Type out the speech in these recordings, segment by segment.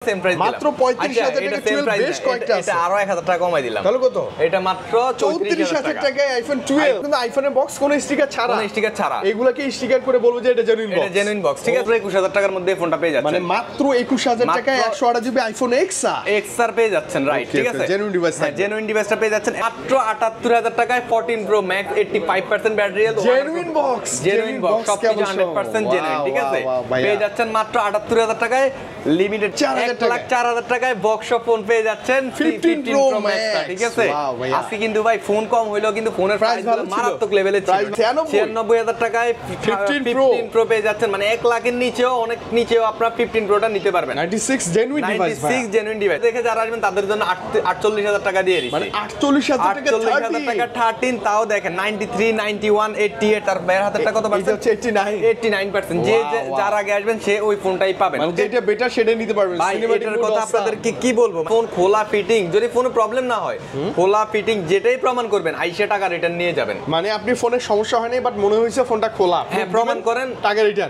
Same price মাত্র 35000 টাকা 12 বেশ কয়েকটা আছে। এটা আরো 1000 টাকা কমাই দিলাম। তাহলে কত? এটা মাত্র 34000 টাকায় আইফোন 12 কিন্তু আইফোনের বক্স কোনো স্টিকার ছাড়া। কোনো স্টিকার ছাড়া। এগুলাকে স্টিকার করে বলবো যে এটা জেনুইন বক্স। এটা জেনুইন বক্স। ঠিক আছে 21000 টাকার মধ্যে ফোনটা পেয়ে যাচ্ছেন। মানে মাত্র 21000 টাকায় 128 জিবি আইফোন এক্সআর পেয়ে যাচ্ছেন রাইট ঠিক আছে। Genuine device. হ্যাঁ জেনুইন ডিভাইসটা পেয়ে যাচ্ছেন মাত্র 78000 টাকায় 14 pro max 85% battery health. Genuine box. Genuine box সবকিছু 100% জেনুইন ঠিক আছে। পেয়ে যাচ্ছেন মাত্র 78000 টাকায় লিমিটেড 1,04,000 টাকায় বক্স ফোন পেয়ে যাচ্ছেন 15 প্রো ম্যাক্স ঠিক আছে। আজকে কিন্তু ভাই ফোন কম হইলো কিন্তু ফোনের প্রাইস মারাত্মক লেভেলে ছিল। 96000 টাকায় 15 প্রো পেয়ে যাচ্ছেন মানে 1 লাখের নিচেও অনেক নিচেও আপনারা 15 প্রোটা নিতে পারবেন। 96 জেনুইন ডিভাইস ভাই। 96 জেনুইন ডিভাইস। দেখে যারা আসবেন তাদের জন্য 48000 টাকা দিয়ে দিচ্ছি। মানে 48000 টাকা 48000 টাকা 13 তাও দেখেন 93 91 88 তার বাইরে হাতের টাকা কত পার্সেন্ট? এটা হচ্ছে 89% যে যার আগে আসবেন সে ওই ফোনটাই পাবেন। মানে যেটা বেটার সেটা নিতে পারবেন। সিনেম্যাটিক কথা আপনাদেরকে কি বলবো, ফোন খোলা ফিটিং যদি ফোনে প্রবলেম না হয় খোলা ফিটিং যেটাই প্রমাণ করবেন 80 টাকা রিটার্ন নিয়ে যাবেন। মানে আপনি ফোনের সমস্যা হয়নি বাট মনে হইছে ফোনটা খোলা, হ্যাঁ প্রমাণ করেন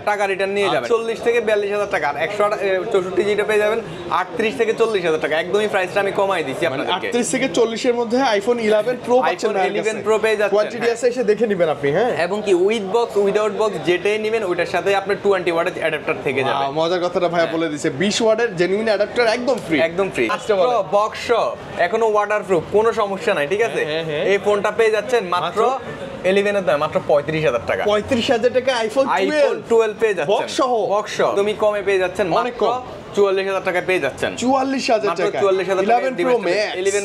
টাকা রিটার্ন নিয়ে যাবেন। 40 থেকে 42000 টাকা আর 164 জিবি পেয়ে যাবেন 38 থেকে 40000 টাকা। একদমই প্রাইসটা আমি কমাই দিছি আপনাদেরকে। 38 থেকে 40 এর মধ্যে আইফোন 11 প্রো পাচ্ছেন। 11 প্রো পেয়ে যাচ্ছেন। কোয়ান্টিটি আছে এসে দেখে নেবেন আপনি। হ্যাঁ এবং কি উইথ বক্স উইদাউট বক্স যেটাই নেবেন ওইটার সাথে আপনার 20 ওয়াটের অ্যাডাপ্টার থেকে যাবে। মজার কথাটা ভাইয়া বলে দিয়েছে 20 ওয়াটের জেনুইন অ্যাডাপ্টার একদম ফ্রি। একদম ফ্রি বক্স এখনো ওয়াটারপ্রুফ কোনো সমস্যা নাই ঠিক আছে। এই ফোনটা পেয়ে যাচ্ছেন মাত্র 11 এর দাম মাত্র 35000 টাকা। 35000 টাকা আইফোন 12 পেয়ে যাচ্ছেন বক্স সহ তুমি কমে পেয়ে যাচ্ছেন মাত্র 44000 টাকা পেয়ে যাচ্ছেন। 44000 টাকা 11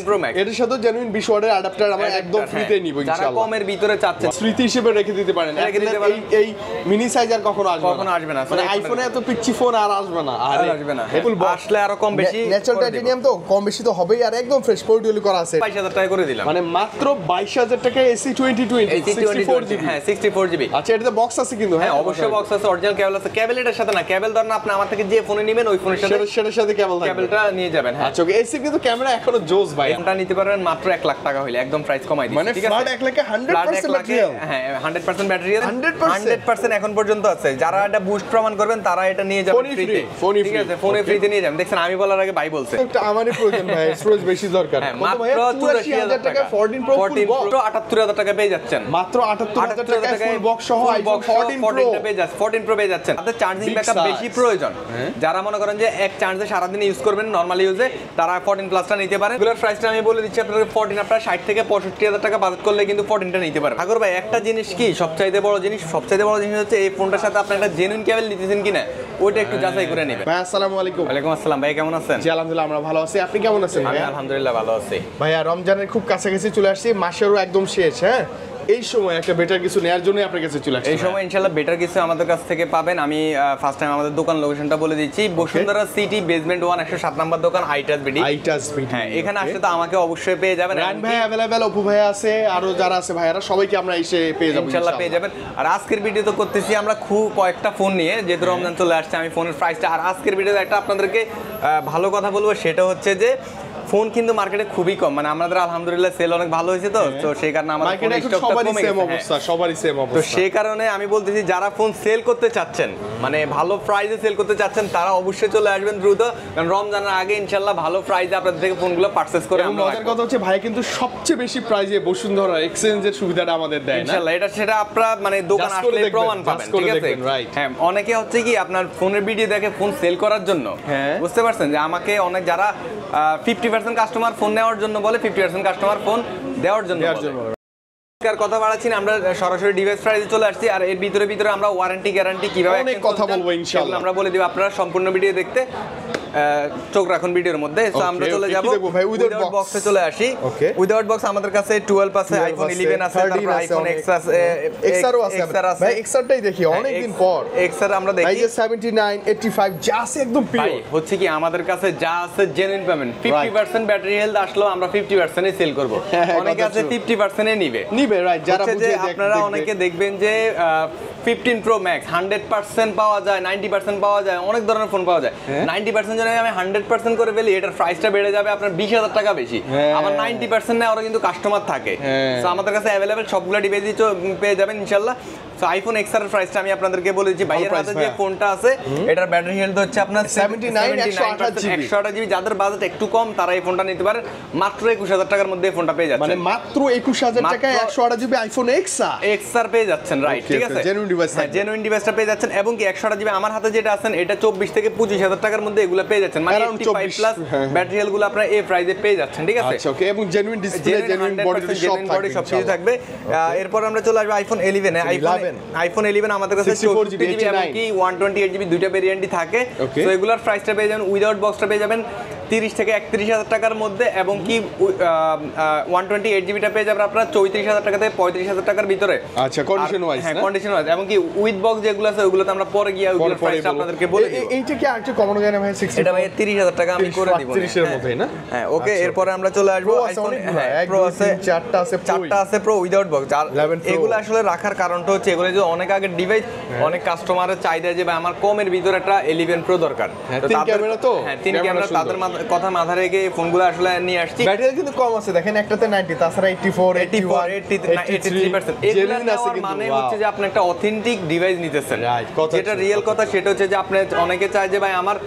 প্রো ম্যাক্স এর সাথে জেনুইন 20 ওয়াটের অ্যাডাপ্টার আমরা একদম ফ্রিতে নিব ইনশাআল্লাহ। যারা কমের ভিতরে চাচ্ছেন স্মৃতি হিসেবে রেখে দিতে পারেন। এই মিনি সাইজ আর কখনো আসবে না। মানে আইফোনে এত পিচ্চি ফোন আর আসবে না। আর আসবে না আসলে আরো কম বেশি ন্যাচারাল টাইটেনিয়াম তো কম বেশি তো হবেই আর একদম ফ্রেশ পোর্টফোলিও করা আছে। 22000 টাকা করে দিলাম। মানে মাত্র 22000 টাকায় AC 2020 64 জিবি। হ্যাঁ 64 জিবি। আচ্ছা এটাতে বক্স আছে কিন্তু। হ্যাঁ অবশ্যই বক্স আছে, অরিজিনাল কেবল আছে। কেবল এটার সাথে না, কেবল ধরেন আপনি আমার থেকে যে ফোনে নেবেন ওই ফোনের সাথে সেটার সাথে কেবলটা নিয়ে যাবেন। হ্যাঁ আচ্ছা এসি কিন্তু ক্যামেরা এখনো জোস ভাই। এটা নিতে পারবেন মাত্র 1 লাখ টাকা হইলে একদম প্রাইস কমাই দিচ্ছি। মানে ফ্ল্যাট 1 লাখে 100% ব্যাটারি। হ্যাঁ 100% ব্যাটারি 100% এখন পর্যন্ত আছে। যারা এটা বুস্ট প্রমাণ করবেন তারা এটা নিয়ে যাবেন ফ্রিতে। ঠিক আছে ফোনে ফ্রিতে নিয়ে যাবেন। দেখছেন আমি বলার আগে ভাই বলছে এটা আমারই প্রয়োজন ভাই, স্টোরেজ বেশি দরকার। কত ভাই 84000 টাকা 14 প্রো 78000 টাকা পেয়ে যাচ্ছেন। মাত্র 78000 টাকা ফুল বক্স সহ আইফোন 14 পেয়ে যাচ্ছে। 14 প্রো পেয়ে যাচ্ছেন। তাদের চার্জিং ব্যাকআপ বেশি প্রয়োজন। যারা মনে করেন যে এক চার্জে সারা দিন ইউজ করবেন নরমাল ইউজে তারা 14 প্লাসটা নিতে পারেন। রেগুলার প্রাইসটা আমি বলে দিচ্ছি আপনাদের 14 আপনারা 60 থেকে 65000 টাকা বাজেট করলে কিন্তু 14টা নিতে পারবেন। আগর ভাই একটা জিনিস কি সবচাইতে বড় জিনিস হচ্ছে এই ফোনটার সাথে আপনি একটা জেনুইন কেবল নিতেছেন কিনা ওইটা একটু যাচাই করে নেবেন। ভাই আসসালামু আলাইকুম। ওয়ালাইকুম আসসালাম ভাই কেমন আছেন? জি আলহামদুলিল্লাহ আমরা ভালো আছি। আপনি কেমন আছেন? আমি আলহামদুলিল্লাহ ভালো আছি। ভাইয়া রমজানের খুব কাছাকাছি চলে আসছি, মাসেরও একদম শেষ। হ্যাঁ এই সময় একটা বেটার কিছু নেয়ার জন্য আপনার কাছে চলে আসছি। এই সময় ইনশাআল্লাহ বেটার কিছু আমাদের কাছ থেকে পাবেন। আমি ফার্স্ট টাইম আমাদের দোকান লোকেশনটা বলে দিচ্ছি। বসুন্ধরা সিটি বেসমেন্ট 1 107 নাম্বার দোকান আইটাস বিডি। হ্যাঁ এখানে আসলে তো আমাকে অবশ্যই পেয়ে যাবেন। রান ভাই अवेलेबल, অপু ভাই আছে, আরো যারা আছে ভাইয়ারা সবাইকে আমরা এসে পেয়ে যাব ইনশাআল্লাহ পেয়ে যাবেন। আর আজকের ভিডিও তো করতেছি আমরা খুব কয়েকটা ফোন নিয়ে, যেহেতু রমজান চলে আসছে আমি ফোনের প্রাইসটা আর আজকের ভিডিওতে একটা আপনাদেরকে ভালো কথা বলবো, সেটা হচ্ছে যে ফোন কিন্তু মার্কেটে খুবই কম। মানে আমাদের আলহামদুলিল্লাহ সেল অনেক ভালো হয়েছে তো সেই কারণে আমাদের মার্কেটে সবারই সেম অবস্থা, সবারই সেম অবস্থা। তো সেই কারণে আমি বলতেছি যারা ফোন সেল করতে চাচ্ছেন মানে ভালো প্রাইসে সেল করতে চাচ্ছেন তারা অবশ্যই চলে আসবেন দ্রুত, কারণ রমজানের আগে ইনশাআল্লাহ ভালো প্রাইসে আপনাদের থেকে ফোনগুলো পারচেজ করে আমরা। মজার কথা হচ্ছে ভাই কিন্তু সবচেয়ে বেশি প্রাইসে বসুন্ধরা এক্সচেঞ্জের সুবিধাটা আমাদের দেয় না ইনশাআল্লাহ। এটা সেটা আপনারা মানে দোকান আসলে প্রমাণ পাবেন। ঠিক আছে হ্যাঁ অনেকে হচ্ছে কি আপনার ফোনের ভিডিও দেখে ফোন সেল করার জন্য বুঝতে পারছেন যে আমাকে অনেক যারা 50% কাস্টমার ফোন নেওয়ার জন্য বলে, 50% কাস্টমার ফোন দেওয়ার জন্য কথা বাড়াচ্ছি না, আমরা সরাসরি ডিভাইস প্রাইসে চলে আসছি। আর এর ভিতরে আমরা ওয়ারেন্টি গ্যারান্টি কিভাবে অনেক কথা বলবো ইনশাআল্লাহ আমরা বলে দিব। আপনারা সম্পূর্ণ ভিডিও দেখতে চোখ রাখুন ভিডিওর মধ্যে। তো আমরা চলে যাব উইদাউট বক্সে চলে আসি। উইদাউট বক্স আমাদের কাছে 12 আছে, আইফোন 11 আছে, তারপর আইফোন এক্স আছে, এক্সআরও আছে। ভাই এক্সআরটাই দেখি অনেক দিন পর। এক্সআর আমরা দেখি এই যে 79 85 যা আছে একদম পিওর। হচ্ছে কি আমাদের কাছে যা আছে জেনুইন পাবেন। 50% ব্যাটারি হেলথ আসলো আমরা 50% এ সেল করব। অনেকে আছে 50% এ নিবে রাইট। যারা বুঝে আপনারা অনেকে দেখবেন যে 15 প্রো ম্যাক্স 100% পাওয়া যায়, 90% পাওয়া যায়, অনেক ধরনের ফোন পাওয়া যায়। 90% যদি আমি 100% করে ফেলি এটার প্রাইসটা বেড়ে যাবে আপনার 20000 টাকা বেশি। আবার 90% নেওয়ারও কিন্তু কাস্টমার থাকে। সো আমাদের কাছে अवेलेबल সবগুলো ডিভাইসই পেয়ে যাবেন ইনশাআল্লাহ। সো আইফোন এক্সআর এর প্রাইসটা আমি আপনাদেরকে বলে দিচ্ছি। ভাইয়ের হাতে যে ফোনটা আছে এটার ব্যাটারি হেলথ হচ্ছে আপনার 128 জিবি। যাদের বাজেট একটু কম তারা এই ফোনটা নিতে পারে মাত্র 21000 টাকার মধ্যে এই ফোনটা পেয়ে যাচ্ছেন। মানে মাত্র 21000 টাকায় 128 জিবি আইফোন এক্সআর পেয়ে যাচ্ছেন, রাইট? ঠিক আছে, জেনুইন ডিভাইস, জেনুইন ডিভাইসটা পেয়ে যাচ্ছেন। এবং কি 128 জিবি আমার হাতে যেটা আছেন এটা 24 থেকে 25000 টাকার মধ্যে এগুলো পেয়ে যাচ্ছেন, মানে 85 প্লাস ব্যাটারি হেলথ গুলো আপনারা এই প্রাইসে পেয়ে যাচ্ছেন। ঠিক আছে, আচ্ছা ওকে। এবং জেনুইন ডিসপ্লে, জেনুইন বডি সব কিছু থাকবে। এরপর আমরা চলে আসবো আইফোন 11 এ। আইফোন 11 আমাদের কাছে 64 জিবি এবং কি 128 জিবি দুইটা ভেরিয়েন্টই থাকে। তো এগুলার প্রাইসটা পেয়ে যাবেন উইদাউট বক্সটা পেয়ে যাবেন 30 থেকে 31000 টাকার মধ্যে, এবং কি 128 জিবিটা পেয়ে যাবেন আপনারা 34000 টাকা থেকে 35000 টাকার ভিতরে। আচ্ছা, কন্ডিশন ওয়াইজ, হ্যাঁ কন্ডিশন ওয়াইজ। এবং কি উইথ বক্স যেগুলো আছে ওগুলোতে আমরা পরে গিয়ে ওগুলোর প্রাইসটা আপনাদেরকে বলে দেব। এইটা কি আরেকটু কমানো যায় না ভাই? 60 এটা ভাই 30000 টাকা আমি করে দিব 30 এর মধ্যে না? হ্যাঁ ওকে। এরপর আমরা চলে আসবো আইফোন প্রো আছে, 4টা আছে প্রো উইদাউট বক্স। এগুলো আসলে রাখার কারণটা হচ্ছে এগুলো যে অনেক আগের ডিভাইস, অনেক কাস্টমারের চাহিদা যে ভাই আমার কমের ভিতরে একটা 11 প্রো দরকার। তিন ক্যামেরা তো, হ্যাঁ 3 ক্যামেরা, তাদের কথা মাথায় রেখে এই ফোনগুলো আসলে নিয়ে আসছি। ব্যাটারি কিন্তু কম আছে, দেখেন একটাতে 90, তাছাড়া 84, 81, 83%। এগুলো নেওয়ার মানে হচ্ছে যে আপনি একটা অথেন্টিক ডিভাইস নিতেছেন। যেটা রিয়েল কথা সেটা হচ্ছে যে আপনি অনেকে চায় যে ভাই আমার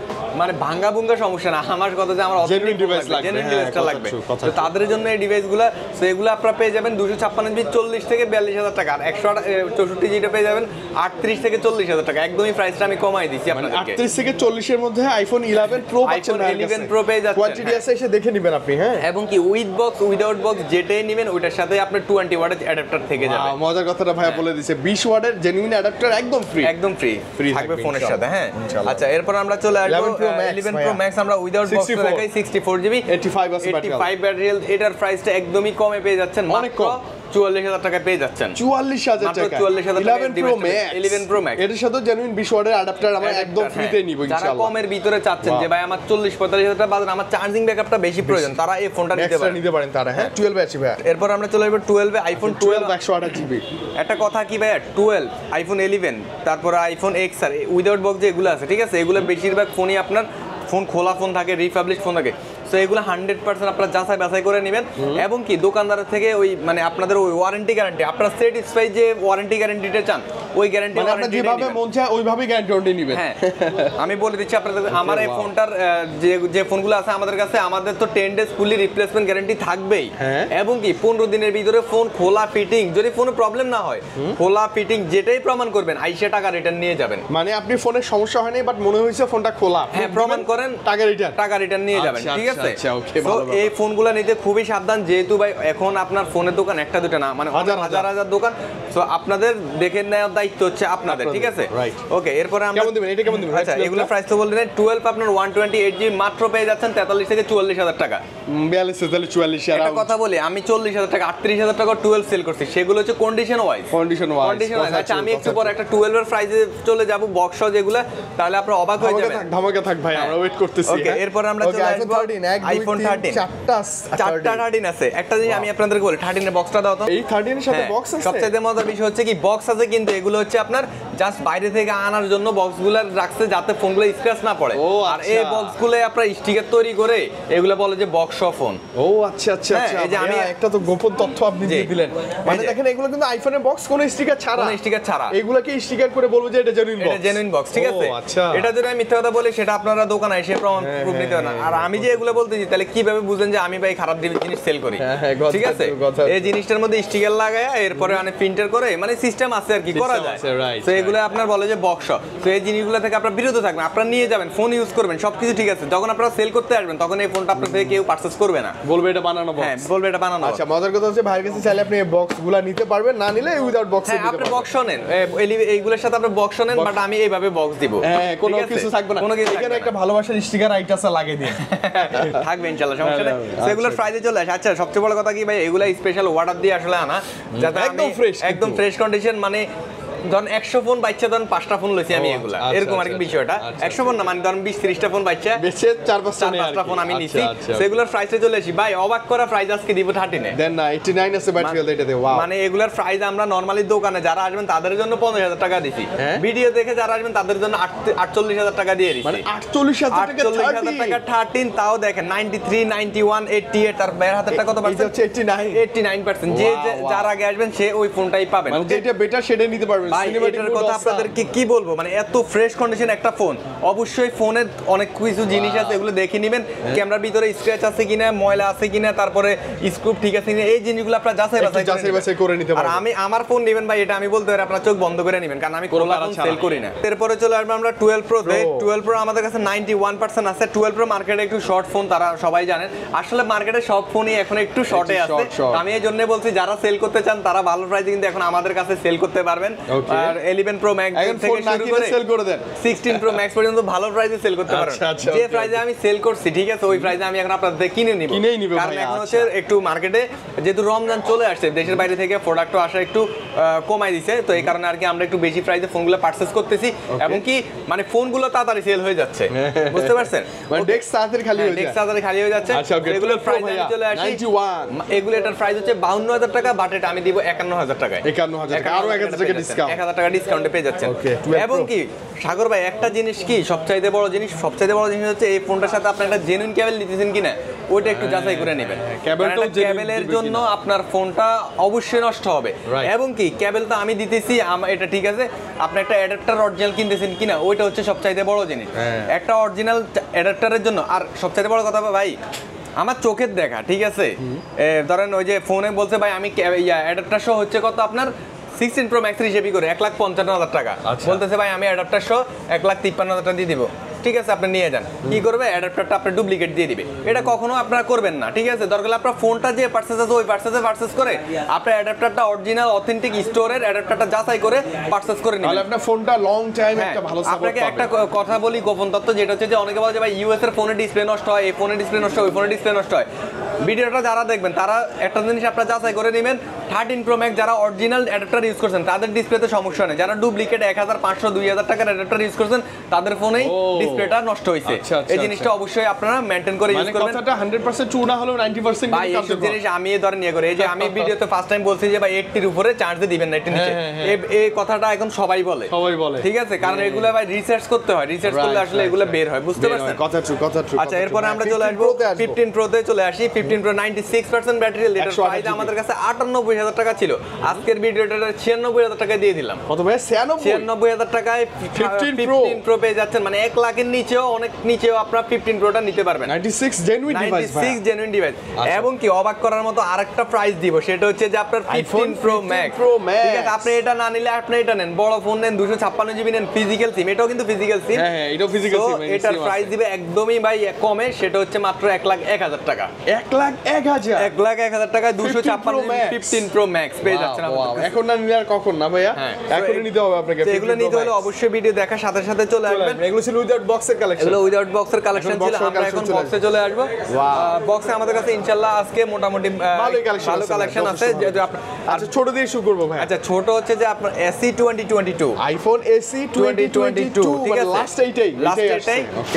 মানে ভাঙ্গা ভুঙ্গা সমস্যা না, আমার কথা যে আমার জেনুইন ডিভাইসটা লাগবে। তো তাদের জন্য এই ডিভাইসগুলো, তো এগুলো আপনারা পেয়ে যাবেন 256 জিবি 40 থেকে 42000 টাকা, আর 164 জিবিটা পেয়ে যাবেন 38 থেকে 40000 টাকা। একদমই প্রাইসটা আমি কমাই দিয়েছি আপনাদেরকে। 38 থেকে 40 এর মধ্যে আইফোন 11 প্রো পাচ্ছেন। আইফোন 11 প্রো পেয়ে যাচ্ছেন, কোয়ান্টিটি আছে, এসে দেখে নেবেন আপনি। হ্যাঁ, এবং কি উইথ বক্স উইদাউট বক্স যেটাই নেবেন ওইটার সাথে আপনার 20 ওয়াটের অ্যাডাপ্টার থেকে যাবে। মজার কথাটা ভাইয়া বলে দিয়েছে, 20 ওয়াটের জেনুইন অ্যাডাপ্টার একদম ফ্রি, একদম ফ্রি থাকবে ফোনের সাথে। হ্যাঁ আচ্ছা, এরপর আমরা চলে আসবো 11 প্রো ম্যাক্স। আমরা উইদাউট বক্স দেখাই 64 জিবি 85 ব্যাটারি হেলথ। এটার প্রাইসটা একদমই কমে পেয়ে যাচ্ছেন, অনেক কম 44000 টাকা পেয়ে যাচ্ছেন। 44000 টাকা 11 প্রো ম্যাক্স এর সাথে জেনুইন 20 ওয়াটের অ্যাডাপ্টার আমরা একদম ফ্রিতে নিব ইনশাআল্লাহ। যারা কমের ভিতরে চাচ্ছেন যে ভাই আমার 40-45 টাকা বাজেট, আমার চার্জিং ব্যাকআপটা বেশি প্রয়োজন, তারা এই ফোনটা নিতে পারেন তারা। হ্যাঁ 12 আছে ভাই। এরপর আমরা চলে আসবো 12 এ, আইফোন 12 128 জিবি। একটা কথা কি ভাই, 12 আইফোন 11 তারপর আইফোন এক্সআর উইদাউট বক্স যেগুলো আছে, ঠিক আছে, এগুলো বেশিরভাগ ফোনই আপনার ফোন খোলা ফোন থাকে, রিপাবলিশ ফোন থাকে। সো এগুলো 100% আপনারা যাচাই বাছাই করে নেবেন। এবং কি দোকানদারের থেকে ওই মানে আপনাদের ওই ওয়ারেন্টি গ্যারান্টি, আপনারা স্যাটিসফাই যে ওয়ারেন্টি গ্যারান্টিটা চান ওই গ্যারান্টি আপনারা যেভাবে মন চায় ওইভাবেই গ্যারান্টি নেবেন। হ্যাঁ আমি বলে দিচ্ছি আপনাদের, আমার এই ফোনটার যে ফোনগুলো আছে আমাদের কাছে, আমাদের তো 10 ডেজ ফুলি রিপ্লেসমেন্ট গ্যারান্টি থাকবেই। এবং কি 15 দিনের ভিতরে ফোন খোলা ফিটিং, যদি ফোনে প্রবলেম না হয় খোলা ফিটিং যেটাই প্রমাণ করবেন আইসা টাকা রিটার্ন নিয়ে যাবেন। মানে আপনি ফোনের সমস্যা হয়নি বাট মনে হয়েছে ফোনটা খোলা, হ্যাঁ প্রমাণ করেন, টাকা রিটার্ন নিয়ে যাবেন। ঠিক আছে, তো এই ফোনগুলো নিতে খুবই সাবধান, যেহেতু ভাই এখন আপনার ফোনের দোকান একটা দুটো না, মানে হাজার হাজার দোকান। সো আপনাদের দেখে নেওয়ার দায়িত্ব হচ্ছে আপনাদের। ঠিক আছে, ওকে। এরপরে আমরা কেমন দিবেন, এটা কেমন দিবেন? আচ্ছা এগুলো প্রাইস তো বললেন 12 আপনার 128 জিবি মাত্র পেয়ে যাচ্ছেন 43 থেকে 44000 টাকা। 42 থেকে 44 আর একটা কথা বলি, আমি 40000 টাকা 38000 টাকা 12 সেল করছি, সেগুলো হচ্ছে কন্ডিশন ওয়াইজ। আচ্ছা আমি একটু পরে একটা 12 এর প্রাইসে চলে যাব বক্স যেগুলো, তাহলে আপনারা অবাক হয়ে যাবেন। ধামাকা থাক ভাই, আমরা ওয়েট করতেছি। ওকে, এরপর আমরা চলে আসব আইফোন 13। চারটা 13 আছে। একটা জিনিস আমি আপনাদেরকে বলি, 13 এর বক্সটা দাও তো। এই 13 এর সাথে বক্স আছে। সবচেয়ে মজার বিষয় হচ্ছে কি বক্স আছে, কিন্তু এগুলো হচ্ছে আপনার জাস্ট বাইরে থেকে আনার জন্য বক্সগুলো রাখছে যাতে ফোনগুলো স্ক্র্যাচ না পড়ে। আর এই বক্সগুলো আপনারা স্টিকার তৈরি করে এগুলো বলে যে বক্স ফোন। ও আচ্ছা আচ্ছা আচ্ছা, এই যে আমি একটা তো গোপন তথ্য আপনি দিয়ে দিলেন। মানে দেখেন এগুলো কিন্তু আইফোনের বক্স কোনো স্টিকার ছাড়া, এগুলোকে স্টিকার করে বলবো যে এটা জেনুইন বক্স, এটা জেনুইন বক্স। ঠিক আছে, এটা যদি আমি মিথ্যা কথা বলি সেটা আপনারা দোকানে এসে প্রমাণ প্রুফ নিতে পারেন। আর আমি যে এগুলো বলতেছি তাহলে কিভাবে বুঝেন যে আমি ভাই খারাপ জিনিস সেল করি? ঠিক আছে, এই জিনিসটার মধ্যে স্টিকার লাগায় এরপরে মানে প্রিন্টার করে, মানে সিস্টেম আছে আর কি করা যায়। তো এগুলো আপনার বলে যে বক্স। তো এই জিনিসগুলো থেকে আপনারা বিরত থাকবেন, আপনারা নিয়ে যাবেন, ফোন ইউজ করবেন, সবকিছু ঠিক আছে। যখন আপনারা সেল করতে আসবেন তখন এই ফোনটা আপনার থেকে কেউ পারচেজ করবে না, বলবে এটা বানানো বক্স। হ্যাঁ বলবে এটা বানানো। আচ্ছা মজার কথা হচ্ছে ভাইয়ের কাছে চাইলে আপনি এই বক্সগুলো নিতে পারবেন, না নিলে উইদাউট বক্স নিতে পারবেন। আপনি বক্স নেন, এইগুলোর সাথে আপনি বক্স নেন, বাট আমি এইভাবে বক্স দিব। হ্যাঁ কোনো কিছু থাকবে না, এখানে একটা ভালোবাসার স্টিকার আইটাসা লাগিয়ে দিন, থাকবে ইনশাআল্লাহ, সমস্যা নেই। সেগুলোর প্রাইসে চলে আসে। আচ্ছা সবচেয়ে বড় কথা কি ভাই, এগুলা স্পেশাল ওয়াটার দিয়ে আসলে আনা, যাতে একদম ফ্রেশ কন্ডিশন। মানে ধরুন 100 ফোন বাচ্চা, ধরুন 5টা ফোন লইছি আমি, এগুলা এরকম আর কি বিষয়টা। 100 ফোন না, মানে ধরুন 20-30টা ফোন বাচ্চা বেচে 4-5টা ফোন আমি নিছি। সেগুলোর প্রাইসে চলে আসি ভাই, অবাক করা প্রাইস আজকে দিব 13 এ। দেন না 89 আছে ব্যাটারি হেলথ এটাতে। ওয়াও, মানে এগুলার প্রাইস আমরা নরমালি দোকানে যারা আসবেন তাদের জন্য 15000 টাকা দিছি, ভিডিও দেখে যারা আসবেন তাদের জন্য 48000 টাকা দিয়ে দিছি। মানে 48000 টাকা 13, তাও দেখেন 93, 91, 88। আর বাইরের হাতেরটা কত পাচ্ছেন? এটা হচ্ছে 89%। যে যার আগে আসবেন সে ওই ফোনটাই পাবেন। মানে যেটা বেটার সেটাই নিতে পারবেন। ভাই এটার কথা আপনাদেরকে কি বলবো, মানে এত ফ্রেশ কন্ডিশন একটা ফোন। অবশ্যই ফোনের অনেক কিছু জিনিস আছে, এগুলো দেখে নেবেন, ক্যামেরার ভিতরে স্ক্র্যাচ আছে কিনা, ময়লা আছে কিনা, তারপরে স্ক্রু ঠিক আছে কিনা, এই জিনিসগুলো আপনারা যাচাই বাছাই করে নিতে পারেন। আর আমি আমার ফোন নেবেন ভাই, এটা আমি বলতে পারি আপনারা চোখ বন্ধ করে নেবেন, কারণ আমি কোনো ফোন সেল করি না। এরপরে চলে আসবে আমরা 12 Pro তে। 12 Pro আমাদের কাছে 91% আছে। 12 Pro মার্কেটে একটু শর্ট ফোন, তারা সবাই জানেন। আসলে মার্কেটে সব ফোনই এখন একটু শর্টে আছে। আমি এই জন্য বলছি যারা সেল করতে চান তারা ভালো প্রাইসে কিন্তু এখন আমাদের কাছে সেল করতে পারবেন। আর 11 Pro Max থেকে শুরু করে সেল করে দেন 16 Pro Max পর্যন্ত ভালো প্রাইসে সেল করতে পারেন। যে প্রাইসে আমি সেল করছি ঠিক আছে, ওই প্রাইসে আমি এখন আপনাদের কিনে নিব, কারণ এখন হচ্ছে একটু মার্কেটে যেহেতু রমজান চলে আসছে, দেশের বাইরে থেকে প্রোডাক্টও আসা একটু কমাই দিছে, তো এই কারণে আর কি আমরা একটু বেশি প্রাইসে ফোনগুলো পারচেজ করতেছি, এবং কি মানে ফোনগুলো তাড়াতাড়ি সেল হয়ে যাচ্ছে, বুঝতে পারছেন? মানে ডেস্ক তাড়াতাড়ি খালি হয়ে যায়, ডেস্ক তাড়াতাড়ি খালি হয়ে যাচ্ছে। এগুলোর প্রাইস চলে আসে 91। এগুলো এটার প্রাইস হচ্ছে 52000 টাকা, বাট এটা আমি দিব 51000 টাকায়। 51000 টাকা, আরো 1000 টাকা ডিসকাউন্ট, 1000 টাকা ডিসকাউন্টে পেয়ে যাচ্ছেন। এবং কি সাগর ভাই একটা জিনিস কি সবচাইতে বড় জিনিস হচ্ছে এই ফোনটার সাথে আপনি একটা জেনুইন কেবল দিতেছেন কিনা, ওইটা একটু যাচাই করে নেবেন। কেবলের জন্য আপনার ফোনটা অবশ্যই নষ্ট হবে, এবং কি কেবলটা আমি দিতেছি এটা ঠিক আছে, আপনি একটা অ্যাডাপ্টার অরিজিনাল কিনতেছেন কিনা, ওইটা হচ্ছে সবচাইতে বড় জিনিস একটা অরিজিনাল অ্যাডাপ্টারের জন্য। আর সবচাইতে বড় কথা ভাই আমার চোখের দেখা, ঠিক আছে, ধরেন ওই যে ফোনে বলছে ভাই আমি অ্যাডাপ্টার সহ হচ্ছে কত আপনার 16 Pro Max হিসেবে করে 1,55,000 টাকা, বলতেছে ভাই আমি অ্যাডাপ্টার সহ 1,53,000 টাকা দিয়ে দিব। ঠিক আছে, আপনি নিয়ে যান, কি করবে অ্যাডাপ্টারটা আপনি ডুপ্লিকেট দিয়ে দিবে, এটা কখনো আপনারা করবেন না। ঠিক আছে, দরকার আপনার ফোনটা যে পারচেজ আছে ওই পারচেজে পারচেজ করে আপনার অ্যাডাপ্টারটা অরিজিনাল অথেন্টিক স্টোরের অ্যাডাপ্টারটা যাচাই করে পারচেজ করে নিবেন, তাহলে আপনার ফোনটা লং টাইম একটা ভালো সাপোর্ট পাবে। আপনাকে একটা কথা বলি গোপন তথ্য, যেটা হচ্ছে যে অনেকে বলে যে ভাই ইউএস এর ফোনে ডিসপ্লে নষ্ট হয়, এই ফোনে ডিসপ্লে নষ্ট হয়, ওই ফোনে ডিসপ্লে নষ্ট হয়। ভিডিওটা যারা দেখবেন তারা একটা জিনিস আপনারা যাচাই করে নেবেন, 13 Pro Max যারা অরিজিনাল অ্যাডাপ্টার ইউজ করছেন তাদের ডিসপ্লেতে সমস্যা নেই, যারা ডুপ্লিকেট 1500 2000 টাকার অ্যাডাপ্টার ইউজ করছেন তাদের ফোনেই ডিসপ্লেটা নষ্ট হয়েছে। এই জিনিসটা অবশ্যই আপনারা মেইনটেইন করে ইউজ করবেন। কথাটা 100% ট্রু না হলেও 90% ভাই এই জিনিস আমি এই ধরনের নিয়ে করে, এই যে আমি ভিডিওতে ফার্স্ট টাইম বলছি যে ভাই 80 এর উপরে চার্জ দিবেন না, 80 নিচে, এই কথাটা এখন সবাই বলে, ঠিক আছে, কারণ এগুলো ভাই রিসার্চ করতে হয়, রিসার্চ করলে আসলে এগুলো বের হয়, বুঝতে পারছেন? কথা ট্রু। আচ্ছা, এরপর আমরা চলে আসবো 15 Pro তে চলে আসি। 15 Pro 96% ব্যাটারি হেলথ, এটার প্রাইস আমাদের কাছে 98000 টাকা ছিল, আজকের ভিডিওটা 96000 টাকা দিয়ে দিলাম। কত ভাই? 96000 টাকায় 15 Pro পেয়ে যাচ্ছেন, মানে 1 লাখের নিচেও অনেক নিচেও আপনারা 15 Proটা নিতে পারবেন। 96 জেনুইন ডিভাইস, 96 জেনুইন ডিভাইস। এবং কি অবাক করার মতো আরেকটা প্রাইস দিব, সেটা হচ্ছে যে আপনার 15 Pro Max, ঠিক আছে, আপনি এটা না নিলে আপনি এটা নেন, বড় ফোন নেন, 256 জিবি নেন, ফিজিক্যাল সিম, এটাও কিন্তু ফিজিক্যাল সিম, হ্যাঁ এটাও ফিজিক্যাল সিম। এটার প্রাইস দিবে একদমই ভাই কমে, সেটা হচ্ছে মাত্র 1,01,000 টাকা। 1,01,000 টাকা 256 15 Pro Max পেয়ে যাচ্ছেন আমাদের। এখন না নিলে আর কখন না ভাইয়া, এখনই নিতে হবে আপনাকে। এগুলো নিতে হলে অবশ্যই ভিডিও দেখার সাথে সাথে চলে আসবেন। এগুলো ছিল উইদাউট বক্সের কালেকশন, এগুলো উইদাউট বক্সের কালেকশন ছিল, আমরা এখন বক্সে চলে আসবো। বক্সে আমাদের কাছে ইনশাআল্লাহ আজকে মোটামুটি ভালো কালেকশন আছে। আচ্ছা ছোট দিয়ে শুরু করব ভাই। আচ্ছা ছোট হচ্ছে যে আপনার SE 2022 আইফোন SE 2022, ঠিক আছে, লাস্ট এইটাই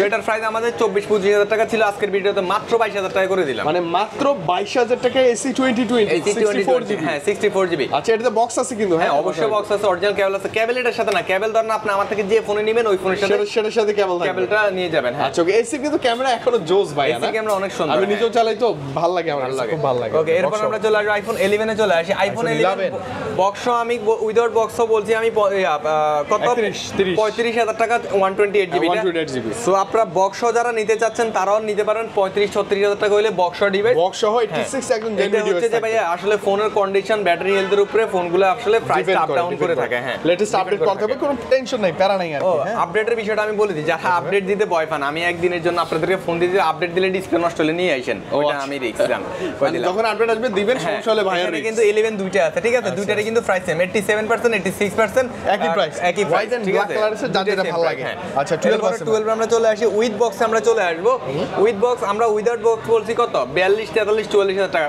এটার প্রাইস আমাদের 24-25 টাকা ছিল, আজকের ভিডিওতে মাত্র 22000 টাকা করে দিলাম, মানে মাত্র 22000 টাকায় SE 2022 64GB। হ্যাঁ 64GB। আচ্ছা এটাতে বক্স আছে কিন্তু? হ্যাঁ অবশ্যই বক্স আছে, অরিজিনাল কেবল আছে। কেবল এটার সাথে না, কেবল ধরেন আপনি আমার থেকে যে ফোনে নেবেন ওই ফোনের সাথে সেটার সাথে কেবলটা নিয়ে যাবেন। হ্যাঁ আচ্ছা, SE কিন্তু ক্যামেরা এখনো জোস ভাই, না ক্যামেরা অনেক সুন্দর, আমি নিজেও চালাই তো ভালো লাগে, আমার খুব ভালো লাগে। ওকে, এরপর আমরা চলে আসি আইফোন 11 এ চলে আসি। আইফোন 11 বক্স আমি উইদাউট বক্স বলছি আমি কত 35000 টাকা 128GB। সো আপনারা বক্স যারা নিতে চাচ্ছেন তারাও নিতে পারেন, 35-36 টাকা হইলে বক্স ডিভাইস, বক্স সহ 86 একদম জেনুইন ডিভাইস। হচ্ছে যে ভাই আসলে ফোনের কন্ডিশন, ব্যাটারি হেলথের উপরে ফোনগুলো আসলে প্রাইস আপ ডাউন করে থাকে। হ্যাঁ লেটেস্ট আপডেট করতে হবে, কোনো টেনশন নাই, প্যারা নাই আর কি। আপডেটের বিষয়টা আমি বলে দিই, যারা আপডেট দিতে ভয় পান, আমি একদিনের জন্য আপনাদেরকে ফোন দিতে, আপডেট দিলে ডিসপ্লে নষ্ট হলে নিয়ে আইছেন, ওটা আমি রিস্কলাম। যখন আপডেট আসবে দিবেন, সমস্যা হলে ভাই আর কিন্তু 11 দুইটা আছে, ঠিক আছে, দুইটারই কিন্তু প্রাইস সেম, 87% 86% একই প্রাইস, একই প্রাইস, ঠিক আছে, কালার আছে যার যেটা ভালো লাগে। আচ্ছা 12 আমরা চলে আসি উইথ বক্সে, আমরা চলে আসবো উইথ বক্স। আমরা উইদাউট বক্স বলছি কত 42, 43, 44000 টাকা।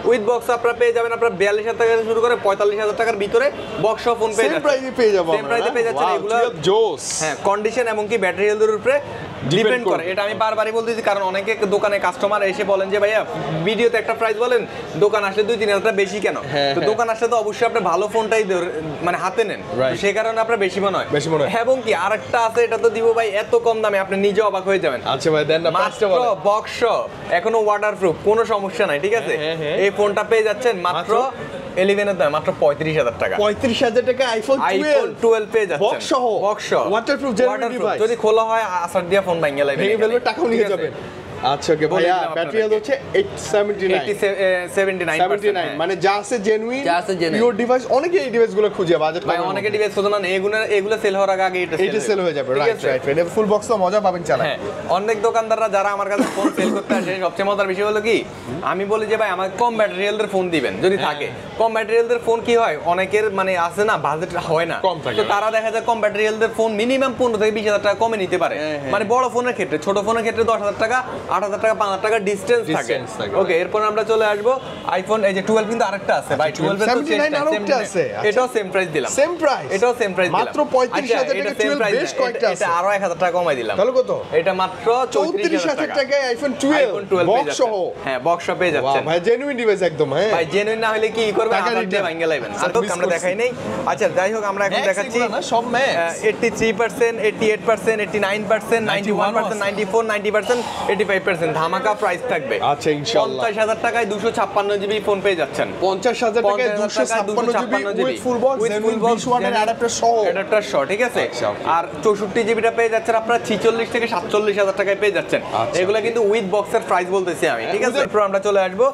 উইথ বক্স আপনারা পেয়ে যাবেন, আপনারা 42000 টাকা থেকে শুরু করে 45000 টাকার ভিতরে বক্স ফোন পেয়ে যাবেন, সেম প্রাইসে পেয়ে যাবো, সেম প্রাইসে পেয়ে যাচ্ছেন। এগুলো জোস, হ্যাঁ কন্ডিশন এবং কি ব্যাটারি হেলথের উপরে ডিপেন্ড করে। এটা আমি বারবারই বলতেছি, কারণ অনেকে দোকানে কাস্টমার এসে বলেন যে ভাইয়া ভিডিওতে একটা প্রাইস বলেন, দোকান আসলে 2-3 হাজার বেশি কেন? তো দোকান আসলে তো অবশ্যই আপনি ভালো ফোনটাই মানে হাতে নেন, সেই কারণে আপনার বেশি মনে হয়। এবং কি আরেকটা আছে, এটা তো দিব ভাই এত কম দামে আপনি নিজে অবাক হয়ে যাবেন। আচ্ছা ভাই দেন না, মাত্র বক্স এখনো ওয়াটারপ্রুফ, কোনো সমস্যা নাই, ঠিক আছে? এই ফোনটা পেয়ে যাচ্ছেন মাত্র 11 এর দাম, মাত্র 35,000 টাকা। 35,000 টাকা আইফোন 12 পেয়ে যাচ্ছেন বক্স সহ, ওয়াটারপ্রুফ ডিভাইস। যদি খোলা হয় আসার দিয়া ফোন ভাঙিয়ে লাইবে, ভেঙে ফেলবে, টাকাও নিয়ে যাবেন। আচ্ছা ওকে ভাইয়া, ব্যাটারি হেলথ হচ্ছে 79 মানে যা আছে জেনুইন পিওর ডিভাইস। অনেকে এই ডিভাইসগুলো খুঁজে বাজেট ভাই, অনেকে ডিভাইস খুঁজে না, এগুলো সেল হওয়ার আগে এটা সেল হয়ে যাবে। রাইট রাইট, এটা ফুল বক্স তো মজা পাবেন চালান। হ্যাঁ, অনেক দোকানদাররা যারা আমার কাছে ফোন সেল করতে আসে, সবচেয়ে মজার বিষয় হলো কি, আমি বলি যে ভাই আমাকে কম ব্যাটারি হেলথের ফোন দিবেন যদি থাকে। কম ব্যাটারি হেলথের ফোন কি হয়, অনেকের মানে আছে না বাজেট হয় না, তো তারা দেখা যায় কম ব্যাটারি হেলথের ফোন মিনিমাম 15 থেকে 20,000 টাকা কমে নিতে পারে। মানে বড় ফোনের ক্ষেত্রে, ছোট ফোনের ক্ষেত্রে 10,000 টাকা, 8,000 টাকা, 5,000 টাকা ডিসটেন্স থাকে। ওকে, এরপর আমরা চলে আসবো আইফোন, এই যে 12 কিন্তু আরেকটা আছে ভাই, 12 এর তো 79 আছে, এটাও সেম প্রাইস দিলাম। সেম প্রাইস, এটাও সেম প্রাইস দিলাম, মাত্র 35,000 টাকা। 12 বেশ কয়েকটা আছে, এটা আরো 1,000 টাকা কমাই দিলাম। তাহলে কত? এটা মাত্র 34,000 টাকায় আইফোন 12 বক্স সহ। হ্যাঁ, বক্স সহ পেয়ে যাচ্ছেন ভাই, জেনুইন ডিভাইস একদম। হ্যাঁ ভাই, জেনুইন না হলে কি করবেন, আবার দিয়ে ভাঙিয়ে লাইবেন। আর তো আমরা দেখাই নাই। আচ্ছা যাই হোক, আমরা এখন দেখাচ্ছি সব ম্যাক্স 83%, 88%, 89%, 91%, 94%, 90%, 85% ধামাকা প্রাইস থাকবে। আচ্ছা ইনশাআল্লাহ 50,000 টাকায় 256 জিবি ফোন পেয়ে যাচ্ছেন। 50,000 টাকায় 256 GB with full box, genuine B1 এর অ্যাডাপ্টার সহ, ঠিক আছে? আর 64 জিবিটা পেয়ে যাচ্ছেন আপনারা 46 থেকে 47,000 টাকায় পেয়ে যাচ্ছেন। এগুলা কিন্তু উইথ বক্সের প্রাইস বলতেছি আমি, ঠিক আছে? এরপর আমরা চলে আসবো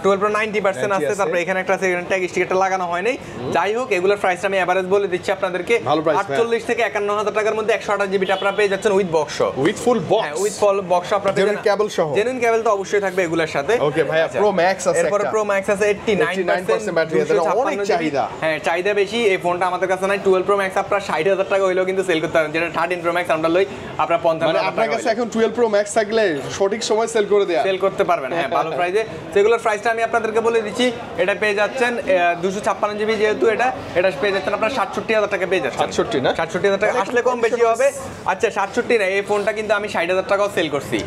12 Pro 90% আছে, তারপর এখানে একটা আছে, এখানে ট্যাগ স্টিকারটা লাগানো হয় নাই। যাই হোক, এগুলোর প্রাইসটা আমি এভারেজ বলে দিচ্ছি আপনাদেরকে, 48 থেকে 51,000 টাকার মধ্যে 128 জিবিটা আপনারা পেয়ে যাচ্ছেন with box, with full box. হ্যাঁ, উইথ ফুল বক্স আপনারা পেয়ে যাবেন, কেবল সহ। জেনুইন কেবল তো অবশ্যই থাকবে এগুলোর সাথে। ওকে ভাইয়া, প্রো ম্যাক্স আছে, এরপর প্রো ম্যাক্স আছে 89% ব্যাটারি, অনেক চাহিদা। হ্যাঁ, চাহিদা বেশি। এই ফোনটা আমাদের কাছে নাই। 12 প্রো ম্যাক্স আপনারা 60,000 টাকা হইলেও কিন্তু সেল করতে পারেন, যেটা 13 প্রো ম্যাক্স আমরা লই আপনারা 55,000 টাকা। আপনার কাছে এখন 12 প্রো ম্যাক্স থাকলে সঠিক সময় সেল করে দেয়া, সেল করতে পারবেন। হ্যাঁ, ভালো প্রাইসে। সেগুলোর প্রাইসটা আমি আপনাদেরকে বলে দিচ্ছি। এটা পেয়ে যাচ্ছেন 256 জিবি, যেহেতু এটা পেয়ে যাচ্ছেন আপনারা 67,000 টাকা পেয়ে যাচ্ছেন। 67 না, 67,000 টাকা আসলে কম বেশি হবে। আচ্ছা 67 না, এই ফোনটা কিন্তু আমি 60,000 টাকাও সেল করছি।